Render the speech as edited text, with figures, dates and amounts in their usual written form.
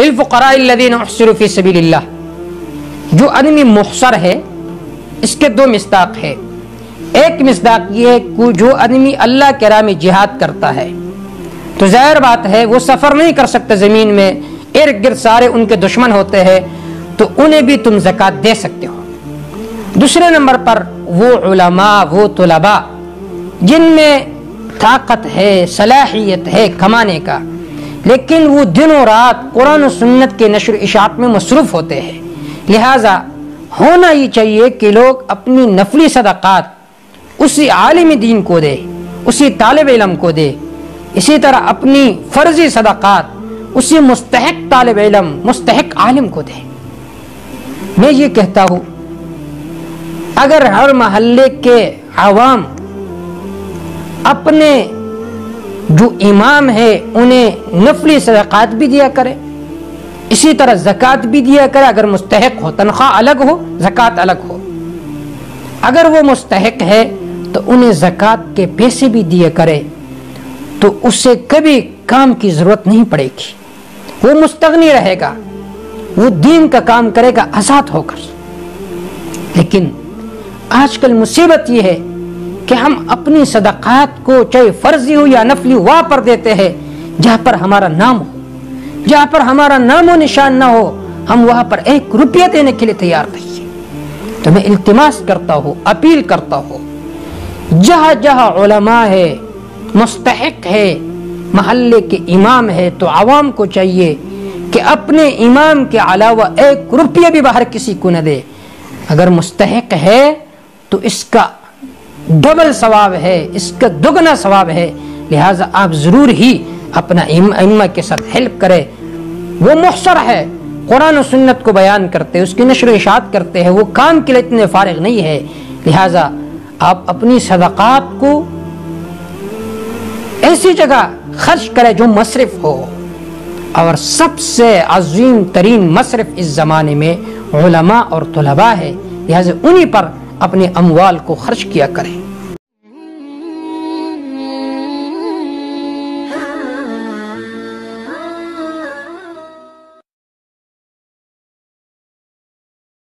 للفقراء الذین احصروا فی سبیل اللہ. جو آدمی محصر ہے اس کے دو مصداق ہے. ایک مصداق یہ ہے کہ جو آدمی اللہ کے راہ میں جہاد کرتا ہے تو ظاہر بات ہے وہ سفر نہیں کر سکتا زمین میں، ارد گرد سارے ان کے دشمن ہوتے ہیں، تو انہیں بھی تم زکوٰۃ دے سکتے ہو. دوسرے نمبر پر وہ علماء، وہ طلباء جن میں طاقت ہے، صلاحیت ہے کمانے کا، لیکن وہ دن و رات قرآن و سنت کے نشر و اشاعت میں مصروف ہوتے ہیں. لہٰذا ہونا یہ چاہیے کہ لوگ اپنی نفلی صدقات اسی عالم دین کو دے، اسی طالب علم کو دے. اسی طرح اپنی فرضی صدقات اسی مستحق طالب علم، مستحق عالم کو دے. میں یہ کہتا ہوں اگر ہر محلے کے عوام اپنے جو امام ہے انہیں نفلی صدقات بھی دیا کرے، اسی طرح زکوٰۃ بھی دیا کرے. اگر مستحق ہو، تنخواہ الگ ہو، زکوٰۃ الگ ہو. اگر وہ مستحق ہے تو انہیں زکوٰۃ کے پیسے بھی دیا کرے، تو اسے کبھی کام کی ضرورت نہیں پڑے گی، وہ مستغنی رہے گا، وہ دین کا کام کرے گا آزاد ہو کر. لیکن آج کل مصیبت یہ ہے کہ ہم اپنی صدقات کو چاہے فرضی ہو یا نفلی وہاں پر دیتے ہیں جہاں پر ہمارا نام ہو. جہاں پر ہمارا نام و نشان نہ ہو ہم وہاں پر 1 روپیہ دینے کے لیے تیار نہیں. تو میں التماس کرتا ہوں، اپیل کرتا ہوں، جہاں جہاں علماء ہے، مستحق ہے، محلے کے امام ہے، تو عوام کو چاہیے کہ اپنے امام کے علاوہ 1 روپیہ بھی باہر کسی کو نہ دے. اگر مستحق ہے تو اس کا ڈبل ثواب ہے، اس کا دگنا ثواب ہے. لہٰذا آپ ضرور ہی اپنا ائمہ کے ساتھ ہیلپ کرے. وہ محصر ہے، قرآن و سنت کو بیان کرتے، اس کی نشر و اشاعت کرتے ہیں، وہ کام کے لیے اتنے فارغ نہیں ہے. لہٰذا آپ اپنی صدقات کو ایسی جگہ خرچ کرے جو مصرف ہو. اور سب سے عظیم ترین مصرف اس زمانے میں علماء اور طلباء ہے. لہٰذا انہی پر اپنے اموال کو خرچ کیا کریں.